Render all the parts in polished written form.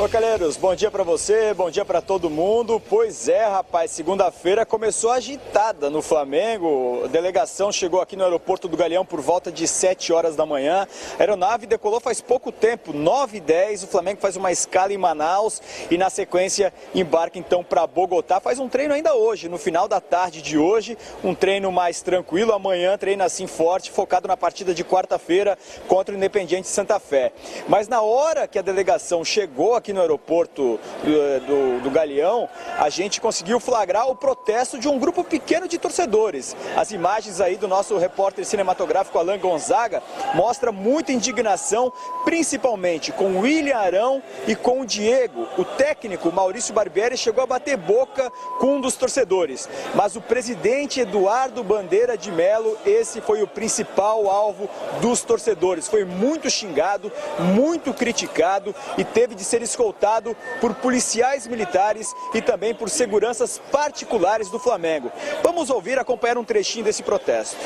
Ô Calheiros, bom dia pra você, bom dia pra todo mundo. Pois é, rapaz, segunda-feira começou agitada no Flamengo. A delegação chegou aqui no aeroporto do Galeão por volta de 7 horas da manhã. A aeronave decolou faz pouco tempo, 9h10. O Flamengo faz uma escala em Manaus e na sequência embarca então para Bogotá. Faz um treino ainda hoje, no final da tarde de hoje, um treino mais tranquilo. Amanhã treino assim forte, focado na partida de quarta-feira contra o Independiente Santa Fé. Mas na hora que a delegação chegou aqui no aeroporto do Galeão, a gente conseguiu flagrar o protesto de um grupo pequeno de torcedores. As imagens aí do nosso repórter cinematográfico Alan Gonzaga mostram muita indignação, principalmente com o William Arão e com o Diego. O técnico Maurício Barbieri chegou a bater boca com um dos torcedores, mas o presidente Eduardo Bandeira de Melo, esse foi o principal alvo dos torcedores. Foi muito xingado, muito criticado e teve de ser escoltado por policiais militares e também por seguranças particulares do Flamengo. Vamos ouvir, acompanhar um trechinho desse protesto.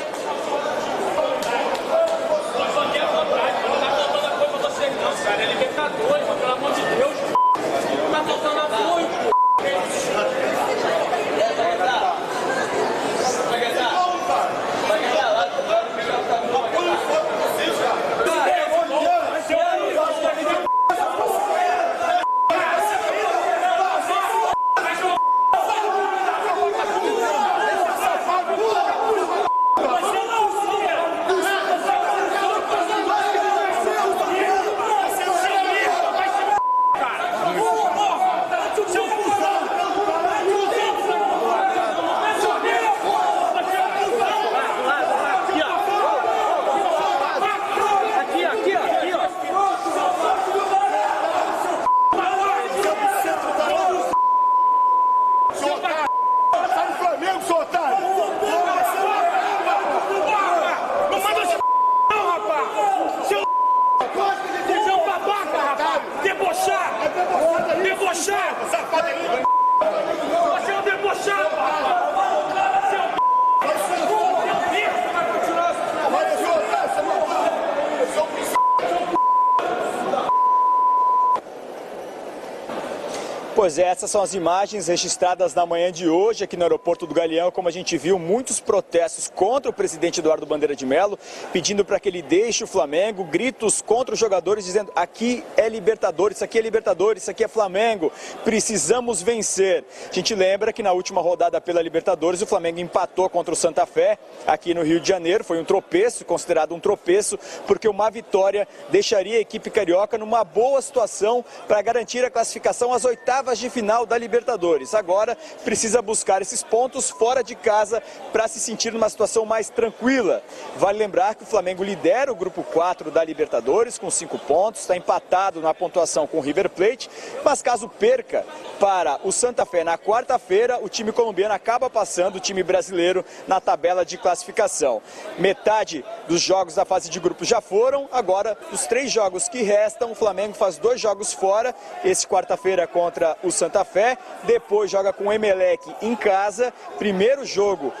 Pois é, essas são as imagens registradas na manhã de hoje aqui no aeroporto do Galeão. Como a gente viu, muitos protestos contra o presidente Eduardo Bandeira de Melo, pedindo para que ele deixe o Flamengo, gritos contra os jogadores dizendo: aqui é Libertadores, isso aqui é Libertadores, isso aqui é Flamengo, precisamos vencer. A gente lembra que na última rodada pela Libertadores o Flamengo empatou contra o Santa Fé aqui no Rio de Janeiro. Foi um tropeço, considerado um tropeço, porque uma vitória deixaria a equipe carioca numa boa situação para garantir a classificação às oitavas de final da Libertadores. Agora precisa buscar esses pontos fora de casa para se sentir numa situação mais tranquila. Vale lembrar que o Flamengo lidera o grupo 4 da Libertadores com 5 pontos, está empatado na pontuação com o River Plate, mas caso perca para o Santa Fé na quarta-feira, o time colombiano acaba passando o time brasileiro na tabela de classificação. Metade dos jogos da fase de grupos já foram, agora os 3 jogos que restam, o Flamengo faz 2 jogos fora, esse quarta-feira contra o Santa Fé, depois joga com o Emelec em casa, primeiro jogo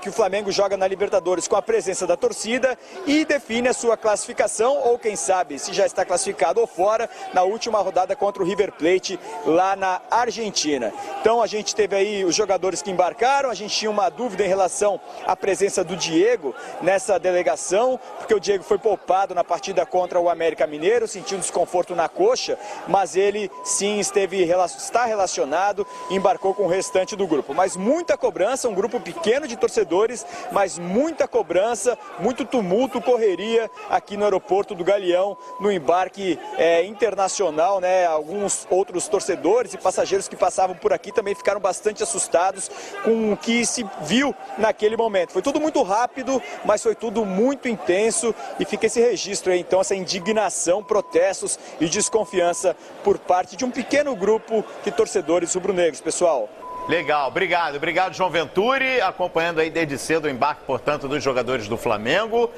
que o Flamengo joga na Libertadores com a presença da torcida e define a sua classificação, ou quem sabe se já está classificado ou fora, na última rodada contra o River Plate lá na Argentina. Então a gente teve aí os jogadores que embarcaram, a gente tinha uma dúvida em relação à presença do Diego nessa delegação, porque o Diego foi poupado na partida contra o América Mineiro, sentiu um desconforto na coxa, mas ele sim está relacionado e embarcou com o restante do grupo. Mas muita cobrança, um grupo pequeno de torcedores, mas muita cobrança, muito tumulto, correria aqui no aeroporto do Galeão, no embarque internacional, né? Alguns outros torcedores e passageiros que passavam por aqui também ficaram bastante assustados com o que se viu naquele momento. Foi tudo muito rápido, mas foi tudo muito intenso e fica esse registro aí, então, essa indignação, protestos e desconfiança por parte de um pequeno grupo de torcedores rubro-negros, pessoal. Legal, obrigado João Venturi, acompanhando aí desde cedo o embarque, portanto, dos jogadores do Flamengo.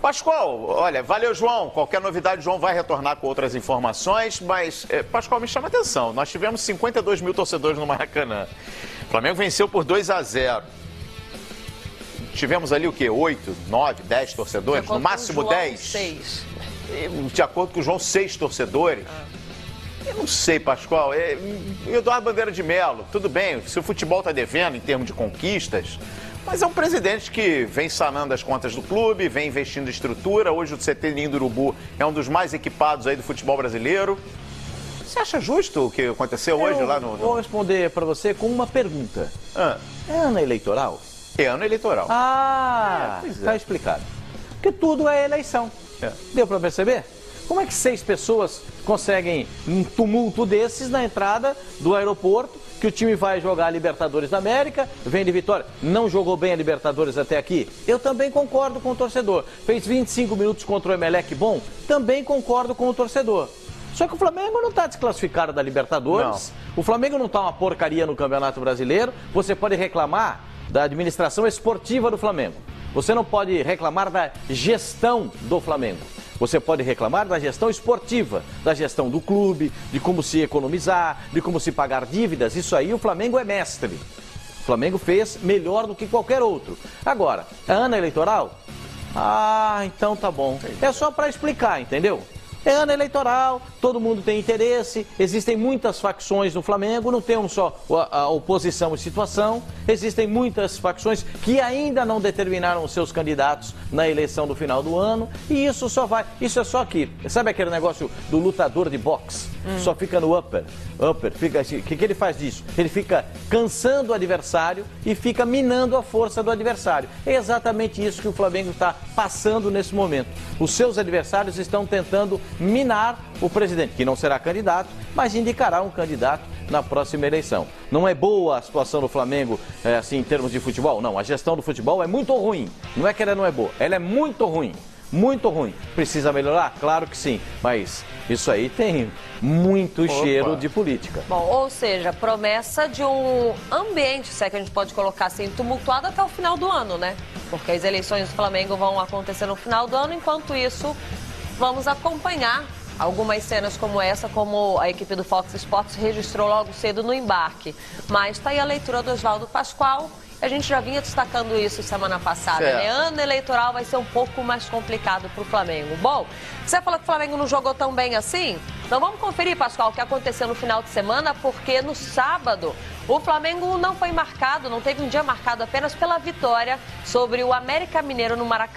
Pascoal, olha, valeu João, qualquer novidade João vai retornar com outras informações, mas Pascoal, me chama a atenção, nós tivemos 52 mil torcedores no Maracanã, o Flamengo venceu por 2-0. Tivemos ali o quê? 8, 9, 10 torcedores? No máximo 10? 6. De acordo com o João, 6 torcedores. Eu não sei, Pascoal. Eduardo Bandeira de Mello, tudo bem, se o futebol está devendo em termos de conquistas, mas é um presidente que vem sanando as contas do clube, vem investindo em estrutura. Hoje o CT Ninho do Urubu é um dos mais equipados aí do futebol brasileiro. Você acha justo o que aconteceu hoje lá no... Vou responder para você com uma pergunta. É ano eleitoral? É ano eleitoral. Tá explicado. Porque tudo é eleição. Deu para perceber? Como é que 6 pessoas conseguem um tumulto desses na entrada do aeroporto, que o time vai jogar a Libertadores da América, vem de vitória, não jogou bem a Libertadores até aqui? Eu também concordo com o torcedor. Fez 25 minutos contra o Emelec bom? Também concordo com o torcedor. Só que o Flamengo não está desclassificado da Libertadores, o Flamengo não está uma porcaria no Campeonato Brasileiro. Você pode reclamar da administração esportiva do Flamengo, você não pode reclamar da gestão do Flamengo. Você pode reclamar da gestão esportiva, da gestão do clube, de como se economizar, de como se pagar dívidas. Isso aí o Flamengo é mestre. O Flamengo fez melhor do que qualquer outro. Agora, é ano eleitoral? Então tá bom. É só para explicar, entendeu? É ano eleitoral, todo mundo tem interesse, existem muitas facções no Flamengo, não temos só a oposição e situação, existem muitas facções que ainda não determinaram os seus candidatos na eleição do final do ano, e isso é só que, sabe aquele negócio do lutador de boxe? Só fica no upper, fica assim, o que ele faz disso? Ele fica cansando o adversário e fica minando a força do adversário. É exatamente isso que o Flamengo está passando nesse momento. Os seus adversários estão tentando minar o presidente, que não será candidato, mas indicará um candidato na próxima eleição. Não é boa a situação do Flamengo, assim, em termos de futebol? Não, a gestão do futebol é muito ruim. Não é que ela não é boa, ela é muito ruim. Muito ruim. Precisa melhorar? Claro que sim, mas isso aí tem muito cheiro de política. Bom, ou seja, promessa de um ambiente, se é que a gente pode colocar assim, tumultuado até o final do ano, né? Porque as eleições do Flamengo vão acontecer no final do ano, enquanto isso, vamos acompanhar algumas cenas como essa, como a equipe do Fox Sports registrou logo cedo no embarque. Mas está aí a leitura do Oswaldo Pascoal. A gente já vinha destacando isso semana passada, né? Ano eleitoral vai ser um pouco mais complicado para o Flamengo. Bom, você falou que o Flamengo não jogou tão bem assim? Então vamos conferir, Pascoal, o que aconteceu no final de semana, porque no sábado o Flamengo não foi marcado, não teve um dia marcado apenas pela vitória sobre o América Mineiro no Maracanã.